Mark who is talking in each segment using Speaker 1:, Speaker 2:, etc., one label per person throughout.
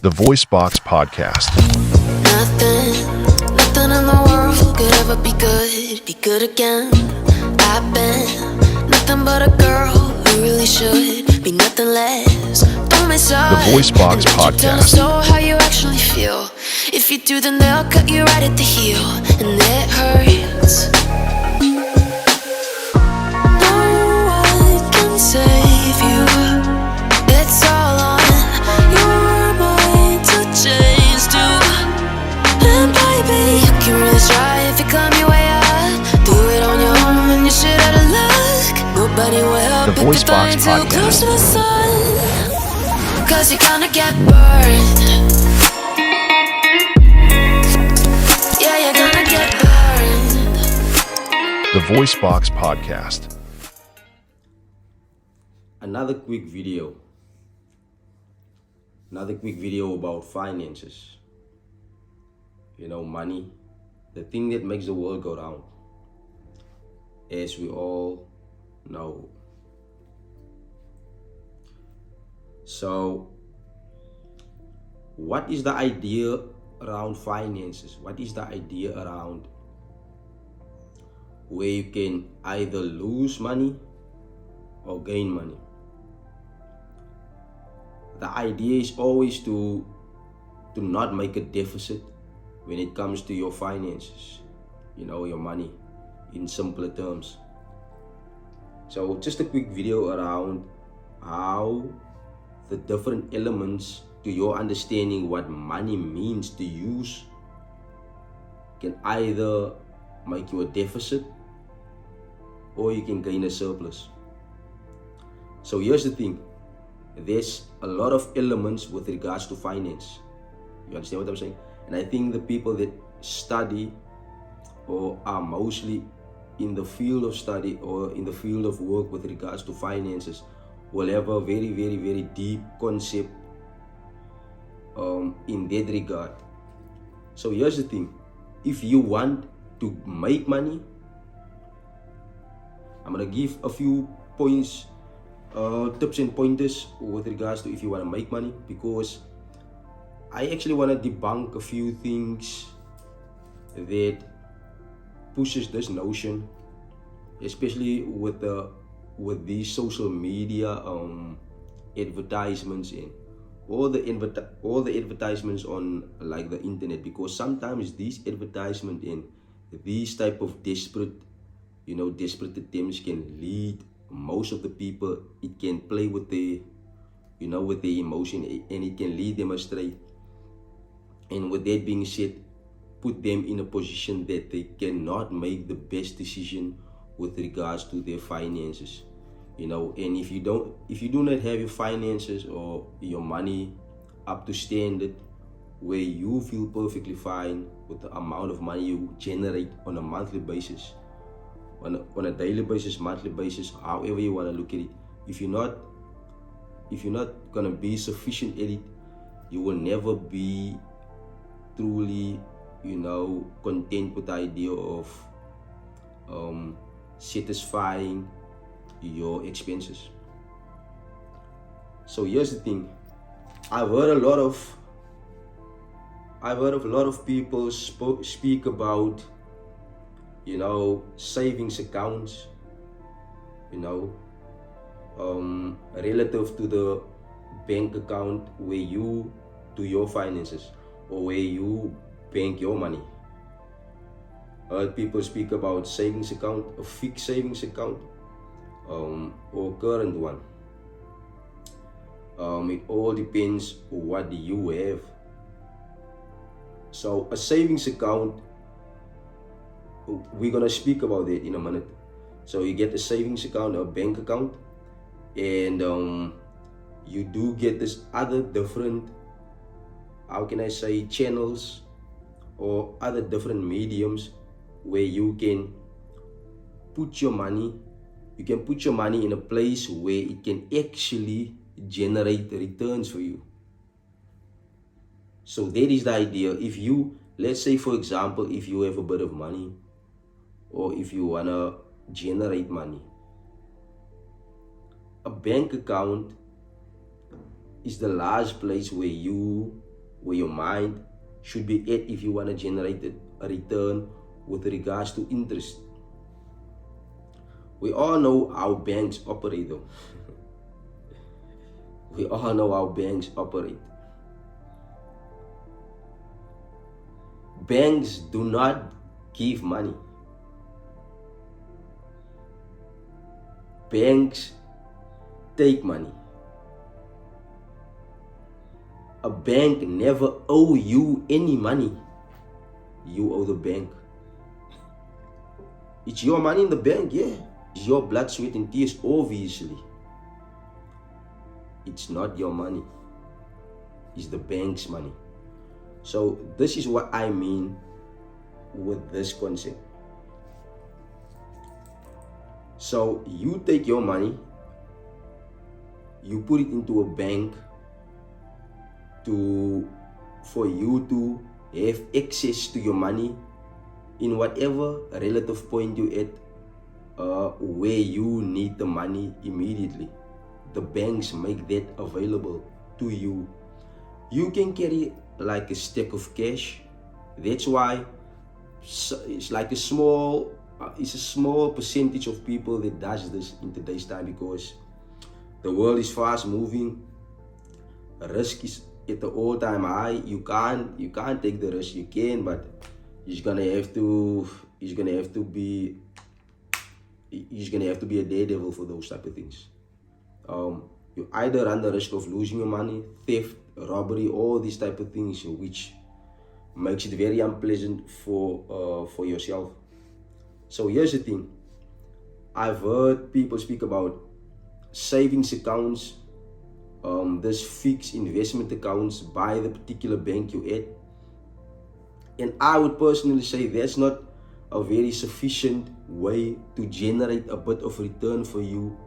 Speaker 1: the Voicebox Podcast.
Speaker 2: Nothing in the world could ever be good again. I've been nothing but a girl who really should be nothing less. Don't mess up.
Speaker 1: The Voicebox
Speaker 2: Tell
Speaker 1: Podcast.
Speaker 2: us so how you actually feel. If you do, then they'll cut you right at the heel, and it hurts. No one can save you. It's all on your mind to change too. And baby, you can really try if you climb your way up. Do it on your own and you shit out of luck. Nobody will help
Speaker 1: The
Speaker 2: if you're
Speaker 1: Voicebox
Speaker 2: flying too close
Speaker 1: Podcast.
Speaker 2: to the sun. Cause you're gonna get burned. Yeah, you're gonna get burned.
Speaker 1: The Voicebox Podcast.
Speaker 3: Another quick video about finances. You know, money, the thing that makes the world go round, as we all know. So what is the idea around finances? What is the idea around where you can either lose money or gain money? The idea is always to not make a deficit when it comes to your finances, you know, your money, in simpler terms. So just a quick video around how the different elements to your understanding what money means to use can either make you a deficit or you can gain a surplus. So here's the thing. There's a lot of elements with regards to finance. You understand what I'm saying? And I think the people that study or are mostly in the field of study or in the field of work with regards to finances will have a very, very, very deep concept in that regard. So here's the thing. If you want to make money, I'm going to give a few points, tips and pointers with regards to if you want to make money, because I actually want to debunk a few things that pushes this notion, especially with these social media advertisements and all the advertisements on like the internet, because sometimes these advertisements and these type of desperate attempts can lead most of the people. It can play with their emotion, and it can lead them astray. And with that being said, put them in a position that they cannot make the best decision with regards to their finances. You know, and if you do not have your finances or your money up to standard where you feel perfectly fine with the amount of money you generate on a monthly basis, on a daily basis, monthly basis, however you want to look at it, if you're not gonna be sufficient at it, you will never be truly, content with the idea of satisfying your expenses. So here's the thing. I've heard a lot of people speak about, savings accounts, relative to the bank account where you do your finances or where you bank your money. Heard people speak about savings account, a fixed savings account, or current one. It all depends what you have. So a savings account, we're gonna speak about it in a minute. So you get a savings account, a bank account, and you do get this other different, channels or other different mediums where you can put your money. You can put your money in a place where it can actually generate returns for you. So that is the idea. If you, let's say for example, if you have a bit of money, or if you wanna generate money, a bank account is the last place where you where your mind should be at if you want to generate a return with regards to interest. We all know how banks operate though. We all know how banks operate. Banks do not give money. Banks take money. A bank never owe you any money. You owe the bank. It's your money in the bank, yeah. It's your blood, sweat and tears, obviously. It's not your money. It's the bank's money. So this is what I mean with this concept. So you take your money, you put it into a bank for you to have access to your money in whatever relative point you're at, where you need the money immediately. The banks make that available to you. You can carry like a stack of cash. That's why it's like a small percentage of people that does this in today's time, because the world is fast moving. Risk is at the all-time high. You can't take the risk. You can, but you're gonna have to be a daredevil for those type of things. You either run the risk of losing your money, theft, robbery, all these type of things, which makes it very unpleasant for yourself. So here's the thing. I've heard people speak about savings accounts, this fixed investment accounts by the particular bank you're at. And I would personally say that's not a very sufficient way to generate a bit of return for you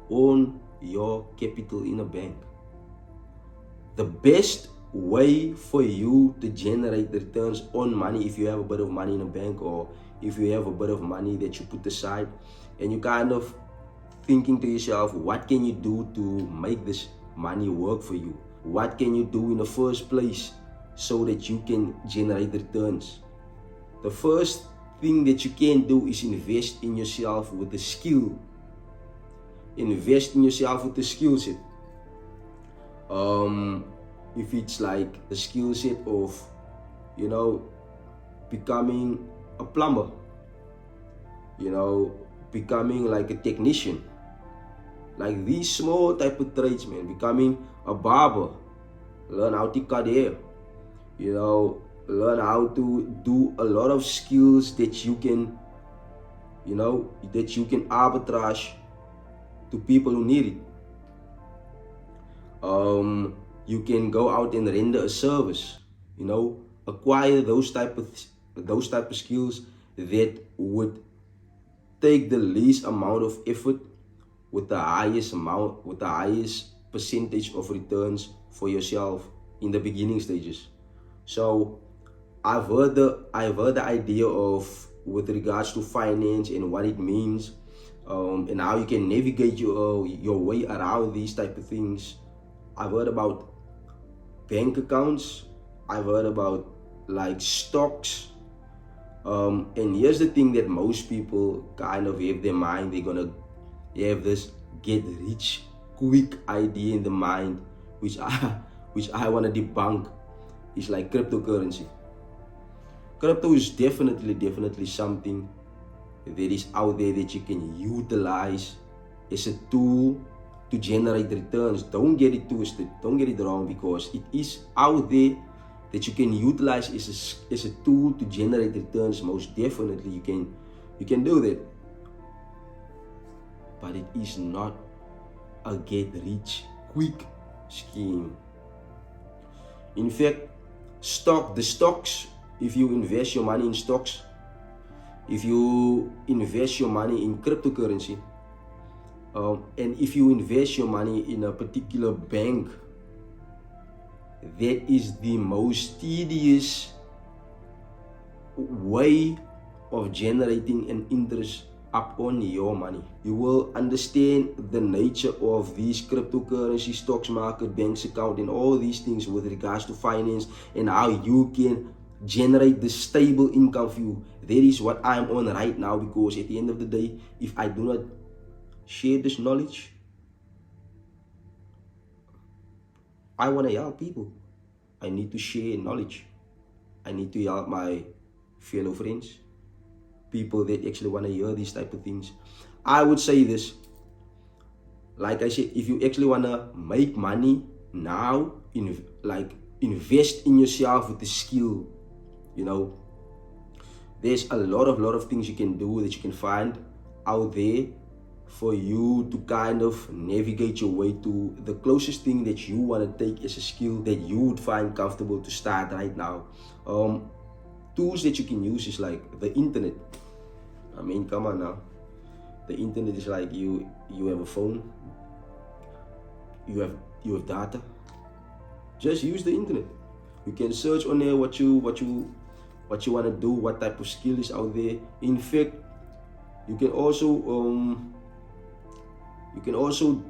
Speaker 3: on your capital in a bank. The best way for you to generate returns on money, if you have a bit of money in a bank, or if you have a bit of money that you put aside and you kind of thinking to yourself, what can you do to make this money work for you? What can you do in the first place so that you can generate returns? The first thing that you can do is invest in yourself with a skill. Invest in yourself with a skill set. If it's like the skill set of, becoming a plumber, becoming like a technician, like these small type of trades, man, becoming a barber, learn how to cut hair, learn how to do a lot of skills that you can, arbitrage to people who need it. You can go out and render a service, acquire those type of skills that would take the least amount of effort with the highest percentage of returns for yourself in the beginning stages. So I've heard the idea of, with regards to finance and what it means, and how you can navigate your way around these type of things. I've heard about bank accounts. I've heard about like stocks. And here's the thing that most people kind of have their mind. They're gonna have this get rich quick idea in the mind, which I want to debunk. It's like cryptocurrency. Crypto is definitely something that is out there that you can utilize as a tool to generate returns. Don't get it twisted, don't get it wrong, because it is out there that you can utilize as a tool to generate returns. Most definitely you can do that, but it is not a get rich quick scheme. In fact, the stocks, if you invest your money in stocks, if you invest your money in cryptocurrency, and if you invest your money in a particular bank, that is the most tedious way of generating an interest up on your money. You will understand the nature of these cryptocurrency, stocks market, banks account, and all these things with regards to finance and how you can generate the stable income for you. That is what I'm on right now, because at the end of the day, if I do not share this knowledge, I want to help people. I need to share knowledge. I need to help my fellow friends, people that actually want to hear these type of things. I would say this, like I said, if you actually want to make money now, invest in yourself with the skill. There's a lot of things you can do, that you can find out there for you to kind of navigate your way to the closest thing that you want to take as a skill that you would find comfortable to start right now. Tools that you can use is like the internet. I mean, come on now. The internet is like you have a phone, you have data. Just use the internet. You can search on there what you want to do, what type of skill is out there. In fact, you can also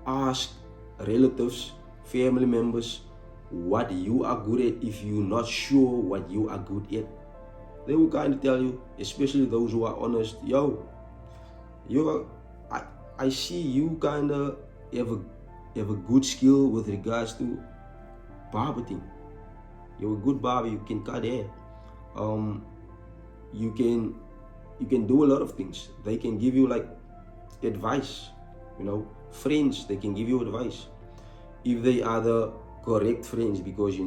Speaker 3: ask relatives, family members, what you are good at. If you're not sure what you are good at, they will kind of tell you, especially those who are honest. I see you kind of have a good skill with regards to barber. You're a good barber. You can cut hair. You can do a lot of things. They can give you like advice. Friends, they can give you advice if they are the correct friends, because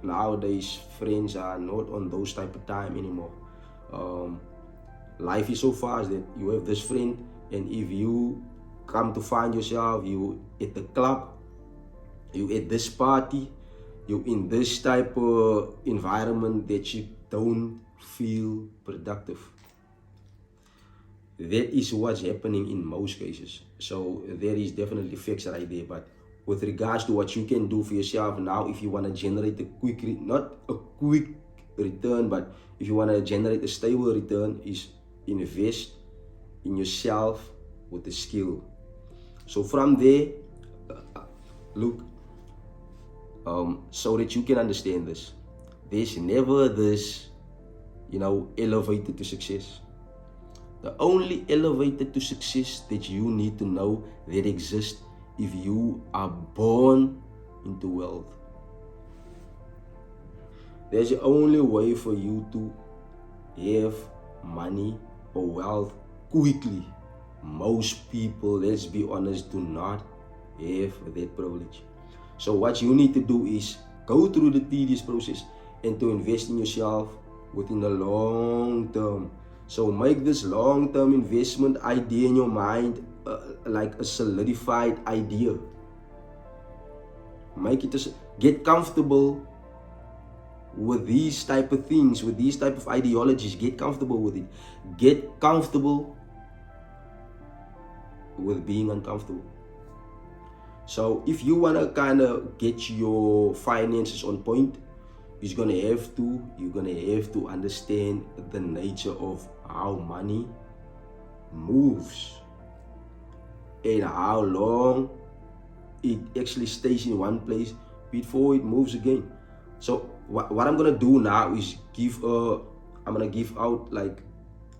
Speaker 3: nowadays friends are not on those type of time anymore. Life is so fast that you have this friend, and if you come to find yourself, you at the club, you at this party, you in this type of environment that you don't feel productive. That is what's happening in most cases. So there is definitely fix right there. But with regards to what you can do for yourself now, if you want to generate not a quick return, but if you want to generate a stable return, is invest in yourself with the skill. So from there, look, so that you can understand this, there's never this, elevator to success. The only elevator to success that you need to know that exists if you are born into wealth. There's the only way for you to have money or wealth quickly. Most people, let's be honest, do not have that privilege. So what you need to do is go through the tedious process and to invest in yourself within the long term. So make this long-term investment idea in your mind like a solidified idea. Get comfortable with these type of things, with these type of ideologies. Get comfortable with it. Get comfortable with being uncomfortable. So if you want to kind of get your finances on point, you're gonna have to understand the nature of how money moves and how long it actually stays in one place before it moves again. So what I'm gonna do now is I'm gonna give out like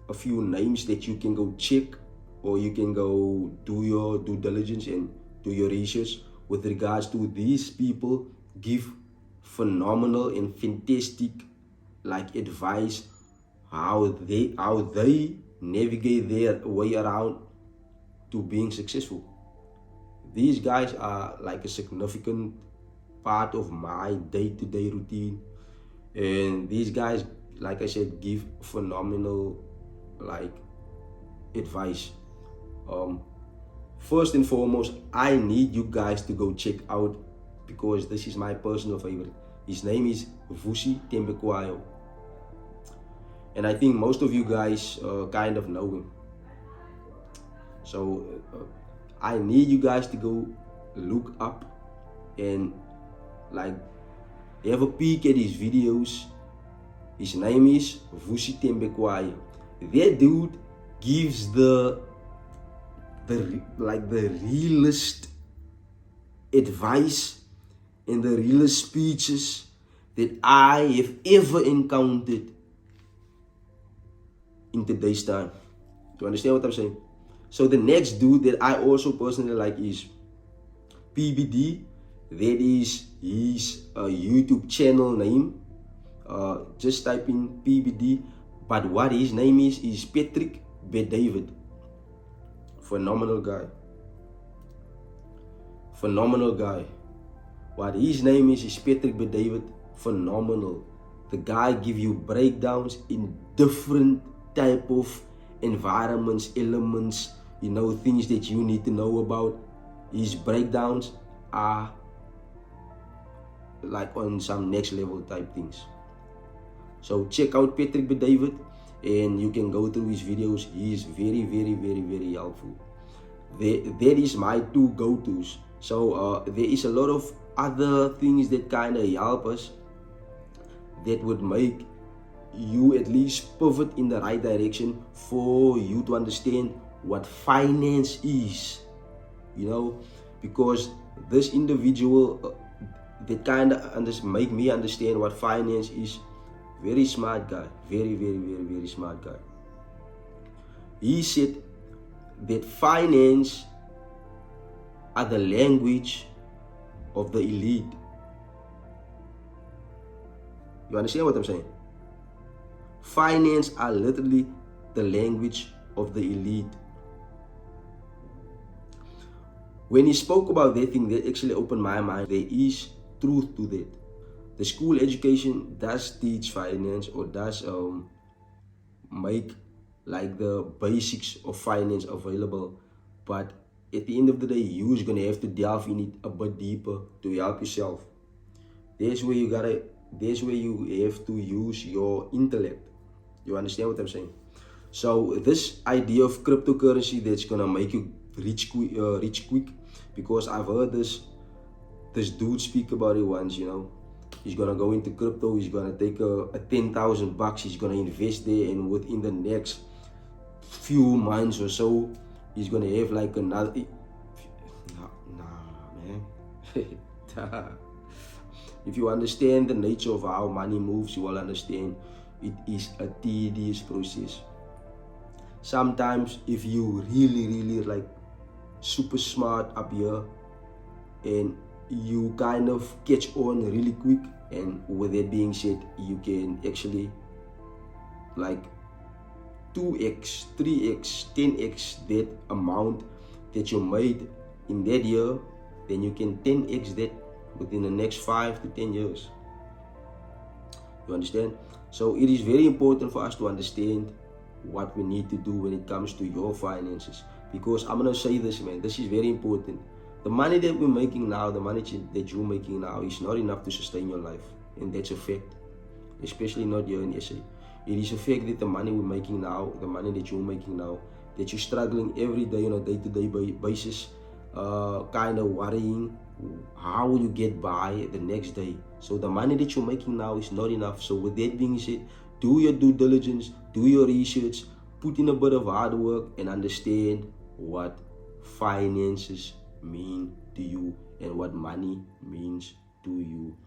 Speaker 3: a few names that you can go check, or you can go do your due diligence and do your research with regards to these people. Give phenomenal and fantastic advice how they navigate their way around to being successful. These guys are like a significant part of my day-to-day routine, and these guys, like I said, give phenomenal advice. First and foremost, I need you guys to go check out, because this is my personal favorite. His name is Vusi Tembekwayo, and I think most of you guys kind of know him. So I need you guys to go look up and have a peek at his videos. His name is Vusi Tembekwayo. That dude gives the realest advice and the realest speeches that I have ever encountered in today's time. Do you understand what I'm saying? So the next dude that I also personally like is PBD. That is his YouTube channel name. Just type in PBD. But what his name is Patrick B. David. Phenomenal guy. Phenomenal guy. What his name is Patrick B. David. Phenomenal. The guy give you breakdowns in different type of environments, elements, things that you need to know about. His breakdowns are like on some next level type things. So check out Patrick B. David and you can go through his videos. He is very, very, very, very helpful. That is my two go-tos. So there is a lot of other things that kind of help us, that would make you at least pivot in the right direction for you to understand what finance is, because this individual that kind of make me understand what finance is. Very smart guy, very, very, very, very smart guy. He said that finance are the language of the elite. You understand what I'm saying? Finance are literally the language of the elite. When he spoke about that thing, that actually opened my mind. There is truth to that. The school education does teach finance, or does make like the basics of finance available, but at the end of the day, you're gonna have to delve in it a bit deeper to help yourself. That's where you have to use your intellect. You understand what I'm saying? So this idea of cryptocurrency that's gonna make you rich quick, because I've heard this dude speak about it once. He's gonna go into crypto. He's gonna take a $10,000. He's gonna invest there, and within the next few months or so, he's gonna have like another. Nah, man. If you understand the nature of how money moves, you will understand it is a tedious process. Sometimes, if you really like super smart up here, and you kind of catch on really quick, and with that being said, you can actually like 2x, 3x, 10x that amount that you made in that year, then you can 10x that within the next 5 to 10 years. You understand? So it is very important for us to understand what we need to do when it comes to your finances, because I'm gonna say this, man, this is very important. The money that we're making now, the money that you're making now, is not enough to sustain your life, and that's a fact, especially not here in SA. It is a fact that the money we're making now, the money that you're making now, that you're struggling every day on a day-to-day basis, kind of worrying how will you get by the next day. So the money that you're making now is not enough. So with that being said, do your due diligence, do your research, put in a bit of hard work, and understand what finances mean to you and what money means to you.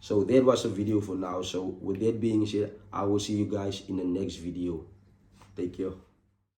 Speaker 3: So that was a video for now. So with that being said, I will see you guys in the next video. Take care.